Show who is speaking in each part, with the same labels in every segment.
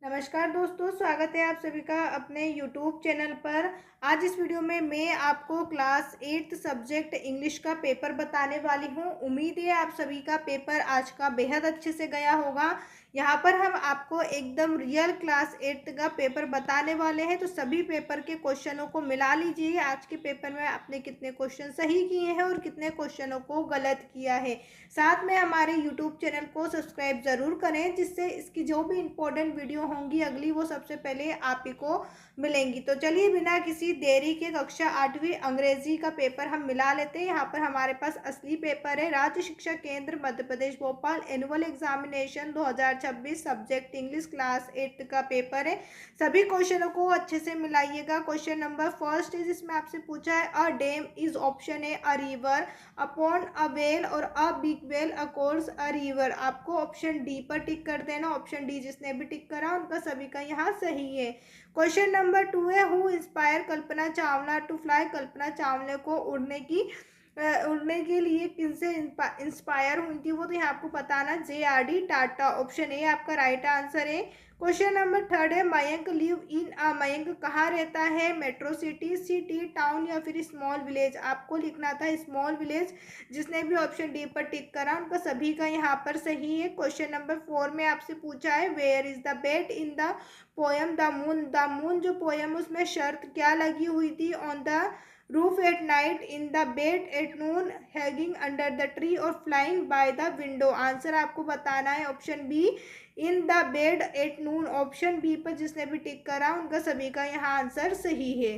Speaker 1: नमस्कार दोस्तों, स्वागत है आप सभी का अपने YouTube चैनल पर। आज इस वीडियो में मैं आपको क्लास 8th सब्जेक्ट इंग्लिश का पेपर बताने वाली हूं। उम्मीद है आप सभी का पेपर आज का बेहद अच्छे से गया होगा। यहां पर हम आपको एकदम रियल क्लास 8th का पेपर बताने वाले हैं, तो सभी पेपर के क्वेश्चनों को मिला लीजिए। आज के पेपर में आपने कितने क्वेश्चन सही किए हैं और कितने क्वेश्चनों को गलत किया है। साथ में हमारे YouTube चैनल को सब्सक्राइब ज़रूर करें, जिससे इसकी जो भी इम्पोर्टेंट वीडियो होंगी अगली, वो सबसे पहले आप ही को मिलेंगी। तो चलिए बिना किसी देरी के कक्षा 8वीं अंग्रेजी का पेपर हम मिला लेते हैं। यहाँ पर हमारे पास असली पेपर है, Rajya Shiksha Kendra Madhya Pradesh Bhopal annual examination 2026 subject English class 8 का पेपर है। सभी क्वेश्चनों को अच्छे से मिलाइएगा। क्वेश्चन नंबर फर्स्ट इज, इसमें आपसे पूछा है अ डैम इज ऑप्शन है a river, a pond a well और a big wall across a river. आपको ऑप्शन डी पर टिक कर देना। ऑप्शन डी जिसने भी टिक करा उनका सभी का यहाँ सही है। क्वेश्चन नंबर 2 है, who inspired Kalpana Chawla to fly. Kalpana Chawla को उड़ने के लिए किनसे इंस्पायर हुई थी वो, तो यहाँ आपको बताना JRD टाटा। ऑप्शन ए आपका राइट आंसर है। क्वेश्चन नंबर 3 है, मयंक लिव इन अ। मयंक कहाँ रहता है, मेट्रो सिटी, सिटी, टाउन या फिर स्मॉल विलेज। आपको लिखना था स्मॉल विलेज। जिसने भी ऑप्शन डी पर टिक करा उनका सभी का यहाँ पर सही है। क्वेश्चन नंबर 4 में आपसे पूछा है, where is the bet in the poem the moon. The moon जो पोयम उसमें शर्त क्या लगी हुई थी, on the roof at night, in the bed at noon, hanging under the tree और flying by the window. Answer आपको बताना है option B, in the bed at noon. Option B पर जिसने भी टिक करा उनका सभी का यहाँ आंसर सही है।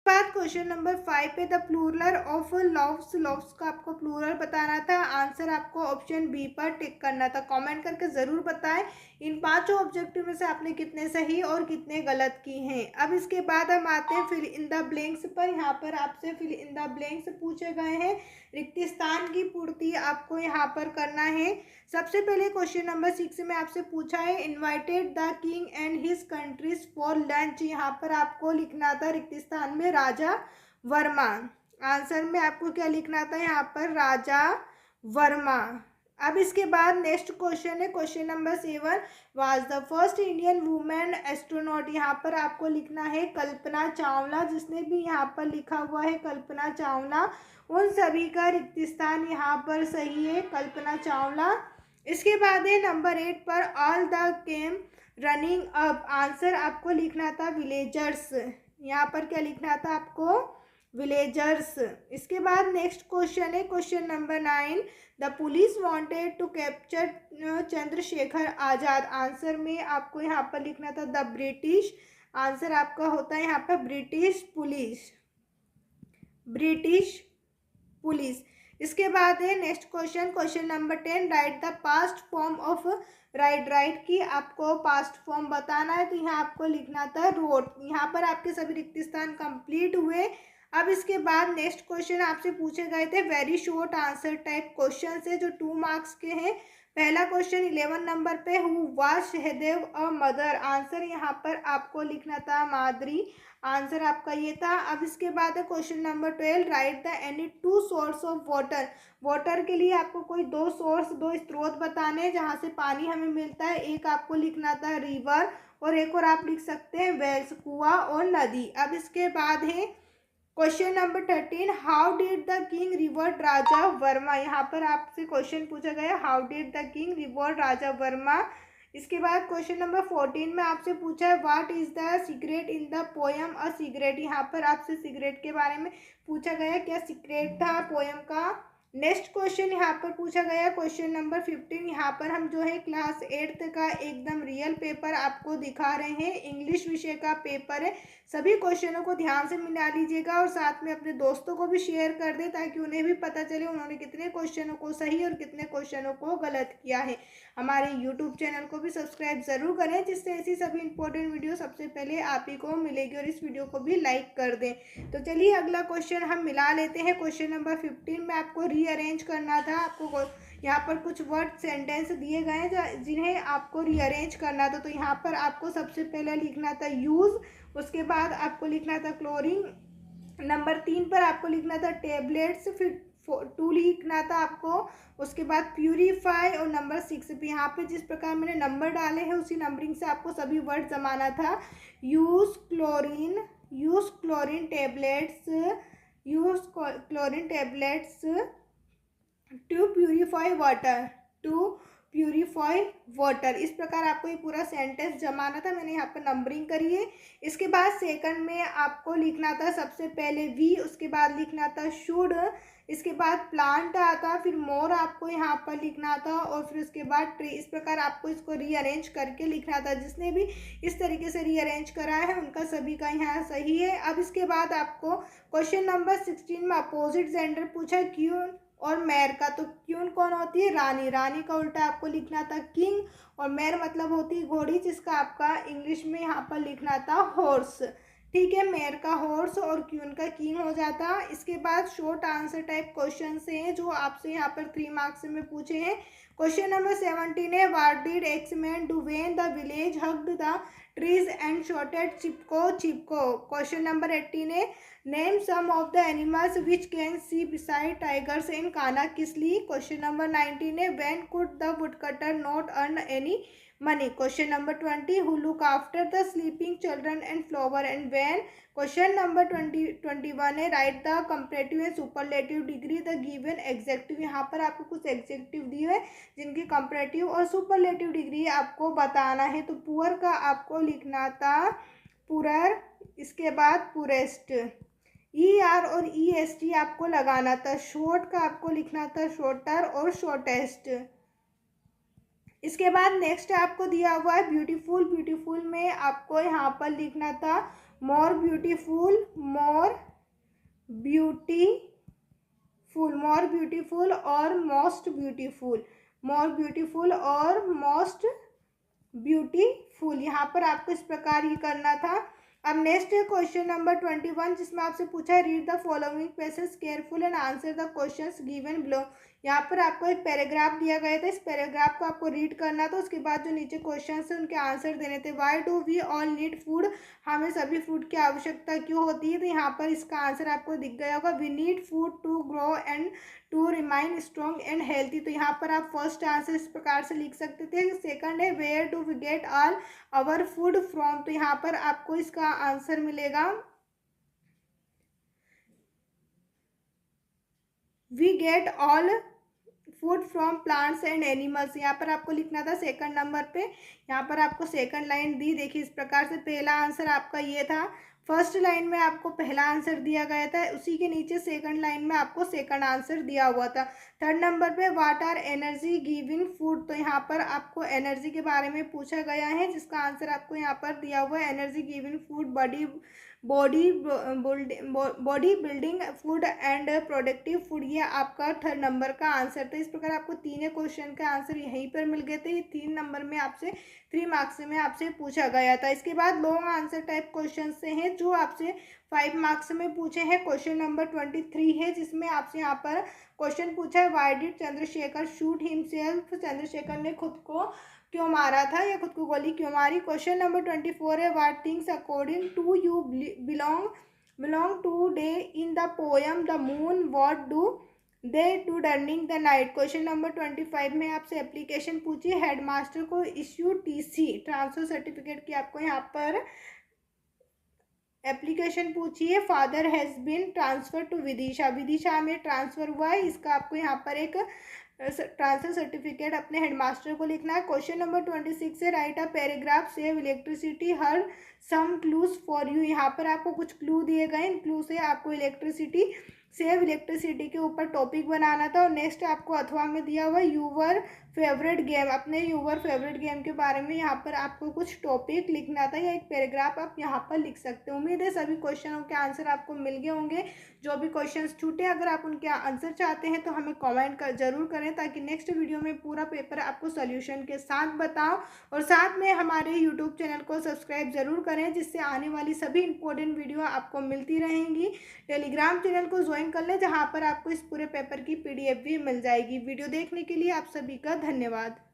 Speaker 1: बात क्वेश्चन नंबर 5 पे, the plural of loves. Loves का आपको प्लूरल बताना था। आंसर आपको ऑप्शन बी पर टिक करना था। कमेंट करके जरूर बताएं इन पांचों ऑब्जेक्टिव में से आपने कितने सही और कितने गलत किए हैं। अब इसके बाद हम आते हैं फिल इन द ब्लैंक्स पर। यहाँ पर आपसे फिल इन द ब्लैंक्स पूछे गए हैं, रिक्त स्थान की पूर्ति आपको यहाँ पर करना है। सबसे पहले क्वेश्चन नंबर 6 में आपसे पूछा है, invited the king and his countries for lunch. यहाँ पर आपको लिखना था रिक्त स्थान में राजा वर्मा। आंसर में आपको क्या लिखना था, यहाँ पर राजा वर्मा। अब इसके बाद नेक्स्ट क्वेश्चन है question number 7, was the first Indian women astronaut. यहाँ पर आपको लिखना है कल्पना चावला। जिसने भी यहाँ पर लिखा हुआ है कल्पना चावला, उन सभी का रिक्त स्थान यहाँ पर सही है, कल्पना चावला। इसके बाद है नंबर 8 पर, all the came running up. Answer आपको लिखना था विलेजर्स। यहाँ पर क्या लिखना था आपको, विलेजर्स। इसके बाद नेक्स्ट क्वेश्चन है question number 9, the police wanted to capture Chandrashekhar Azad. Answer में आपको यहाँ पर लिखना था द ब्रिटिश। आंसर आपका होता है यहाँ पर ब्रिटिश पुलिस, ब्रिटिश पुलिस। इसके बाद है next question question number 10, right the past form of right. Right की आपको पास्ट फॉर्म बताना है, तो यहाँ आपको लिखना था रोट। यहाँ पर आपके सभी रिक्त स्थान कंप्लीट हुए। अब इसके बाद नेक्स्ट क्वेश्चन आपसे पूछे गए थे very short answer type question से, जो 2 मार्क्स के हैं। पहला क्वेश्चन 11 नंबर पे, who was Sahdev a mother. Answer यहाँ पर आपको लिखना था माद्री। आंसर आपका ये था। अब इसके बाद है question number 12, right the any 2 source of water. Water के लिए आपको कोई 2 सोर्स, 2 स्रोत बताने हैं जहाँ से पानी हमें मिलता है। एक आपको लिखना था रिवर और एक और आप लिख सकते हैं वेल्स, कुआं और नदी। अब इसके बाद है question number 13, how did the king reward Raja Varma. यहाँ पर आपसे क्वेश्चन पूछा गया, how did the king reward Raja Varma. इसके बाद क्वेश्चन नंबर 14 में आपसे पूछा है, what is the secret in the poem a secret. यहाँ पर आपसे सिगरेट के बारे में पूछा गया, क्या सीक्रेट था पोयम का। नेक्स्ट क्वेश्चन यहाँ पर पूछा गया क्वेश्चन नंबर 15। यहाँ पर हम जो है क्लास 8th का एकदम रियल पेपर आपको दिखा रहे हैं, इंग्लिश विषय का पेपर है। सभी क्वेश्चनों को ध्यान से मिला लीजिएगा और साथ में अपने दोस्तों को भी शेयर कर दें, ताकि उन्हें भी पता चले उन्होंने कितने क्वेश्चनों को सही और कितने क्वेश्चनों को गलत किया है। हमारे यूट्यूब चैनल को भी सब्सक्राइब जरूर करें, जिससे ऐसी सभी इंपॉर्टेंट वीडियो सबसे पहले आप ही को मिलेगी, और इस वीडियो को भी लाइक कर दें। तो चलिए अगला क्वेश्चन हम मिला लेते हैं। क्वेश्चन नंबर 15 में आपको रीअरेंज करना था। आपको यहाँ पर कुछ वर्ड सेंटेंस दिए गए हैं जिन्हें आपको रीअरेंज करना था। तो यहाँ पर आपको सबसे पहले लिखना था यूज, उसके बाद आपको लिखना था क्लोरीन, नंबर 3 पर आपको लिखना था टेबलेट्स, फिर 2 लिखना था आपको, उसके बाद प्यूरीफाई और नंबर 6 पे। यहाँ पे जिस प्रकार मैंने नंबर डाले हैं उसी नंबरिंग से आपको सभी वर्ड जमाना था। Use chlorine tablets to purify water. इस प्रकार आपको ये पूरा सेंटेंस जमाना था। मैंने यहाँ पर नंबरिंग करी है। इसके बाद सेकंड में आपको लिखना था सबसे पहले वी, उसके बाद लिखना था शुड, इसके बाद प्लांट आता, फिर मोर आपको यहाँ पर लिखना था, और फिर उसके बाद ट्री। इस प्रकार आपको इसको रीअरेंज करके लिखना था। जिसने भी इस तरीके से रीअरेंज करा है उनका सभी का यहाँ सही है। अब इसके बाद आपको क्वेश्चन नंबर 16 में अपोजिट जेंडर पूछा क्यों और मैर का। तो क्यून कौन होती है? रानी। रानी का उल्टा आपको लिखना था किंग, और मैर मतलब होती है घोड़ी, जिसका आपका इंग्लिश में यहाँ पर लिखना था हॉर्स। ठीक है, मैर का हॉर्स और क्यून का किंग हो जाता। इसके बाद शॉर्ट आंसर टाइप क्वेश्चन से हैं जो आपसे यहाँ पर 3 मार्क्स में पूछे हैं। क्वेश्चन नंबर 17 है, what did x man do when the village hugged the trees and shotted Chipko. Question number 18 है, name some of the animals which can see beside tigers in कानाकिसली। Question number 19 है, when could the woodcutter not earn any money. Question number 20, who look after the sleeping children and flower and when. Question number 21 है, right the comparative and superlative degree the given executive. यहाँ पर आपको कुछ executive दिए हैं जिनकी comparative और superlative degree आपको बताना है। तो पुअर का आपको लिखना था पुअर, इसके बाद पुरेस्ट, ER और EST आपको लगाना था। शॉर्ट का आपको लिखना था शॉर्टर और शॉर्टेस्ट। इसके बाद नेक्स्ट आपको दिया हुआ है ब्यूटीफुल। ब्यूटीफुल में आपको यहाँ पर लिखना था मोर ब्यूटीफुल और मोस्ट ब्यूटीफुल। मोर ब्यूटीफुल और मोस्ट ब्यूटीफुल, यहाँ पर आपको इस प्रकार ही करना था। अब नेक्स्ट है क्वेश्चन नंबर 21, जिसमें आपसे पूछा है, read the following passage careful and answer the questions given below. यहाँ पर आपको एक पैराग्राफ दिया गया था, इस पैराग्राफ को आपको रीड करना था। उसके बाद जो नीचे क्वेश्चंस है उनके आंसर देने थे। Why do we all need food, हमें सभी फूड की आवश्यकता क्यों होती है? तो यहाँ पर इसका आंसर आपको दिख गया होगा, we need food to grow and to remain strong and healthy. तो यहाँ पर आप फर्स्ट आंसर इस प्रकार से लिख सकते थे। सेकंड है, where do we get all our food from. तो यहाँ पर आपको इसका आंसर मिलेगा, we get all food from plants and animals. यहाँ पर आपको लिखना था सेकंड नंबर पे। यहाँ पर आपको सेकंड लाइन दी, देखिए इस प्रकार से। पहला आंसर आपका ये था, फर्स्ट लाइन में आपको पहला आंसर दिया गया था, उसी के नीचे सेकंड लाइन में आपको सेकंड आंसर दिया हुआ था। थर्ड नंबर पे what are energy giving food. तो यहाँ पर आपको एनर्जी के बारे में पूछा गया है, जिसका आंसर आपको यहाँ पर दिया हुआ है, energy giving food body building food and productive food. ये आपका थर्ड नंबर का आंसर था। इस प्रकार आपको तीनों क्वेश्चन का आंसर यहीं पर मिल गए थे। ये 3 नंबर में आपसे 3 मार्क्स में आपसे पूछा गया था। इसके बाद लॉन्ग आंसर टाइप क्वेश्चन से हैं जो आपसे 5 मार्क्स में पूछे हैं। क्वेश्चन नंबर 23 है, जिसमें आपसे यहाँ पर क्वेश्चन पूछा है, why did Chandrashekhar shoot himself. Chandrashekhar ने खुद को क्यों मारा था या खुद को गोली क्यों मारी। क्वेश्चन नंबर 24 है, what things according to you belong to day in the poem the moon, what do they do during the night. Question number 25 में आपसे एप्लीकेशन पूछी, हेडमास्टर को इश्यू TC ट्रांसफर सर्टिफिकेट की आपको यहाँ पर एप्लीकेशन पूछी है। Father has been transfer to Vidisha, Vidisha में ट्रांसफ़र हुआ है, इसका आपको यहाँ पर एक ट्रांसफर सर्टिफिकेट अपने हेडमास्टर को लिखना है। क्वेश्चन नंबर 26 है, right a paragraph save electricity here some clues for you. यहाँ पर आपको कुछ क्लू दिए गए, इन क्लू से आपको सेव इलेक्ट्रिसिटी के ऊपर टॉपिक बनाना था। और नेक्स्ट आपको अथवा में दिया हुआ यूवर फेवरेट गेम, अपने यूवर फेवरेट गेम के बारे में यहाँ पर आपको कुछ टॉपिक लिखना था या एक पैराग्राफ आप यहाँ पर लिख सकते हो। उम्मीद है सभी क्वेश्चनों के आंसर आपको मिल गए होंगे। जो भी क्वेश्चंस छूटे, अगर आप उनके आंसर चाहते हैं तो हमें कमेंट जरूर करें, ताकि नेक्स्ट वीडियो में पूरा पेपर आपको सोल्यूशन के साथ बताओ। और साथ में हमारे यूट्यूब चैनल को सब्सक्राइब जरूर करें, जिससे आने वाली सभी इंपॉर्टेंट वीडियो आपको मिलती रहेंगी। टेलीग्राम चैनल को ज्वाइन कर लें, जहाँ पर आपको इस पूरे पेपर की PDF भी मिल जाएगी। वीडियो देखने के लिए आप सभी का धन्यवाद।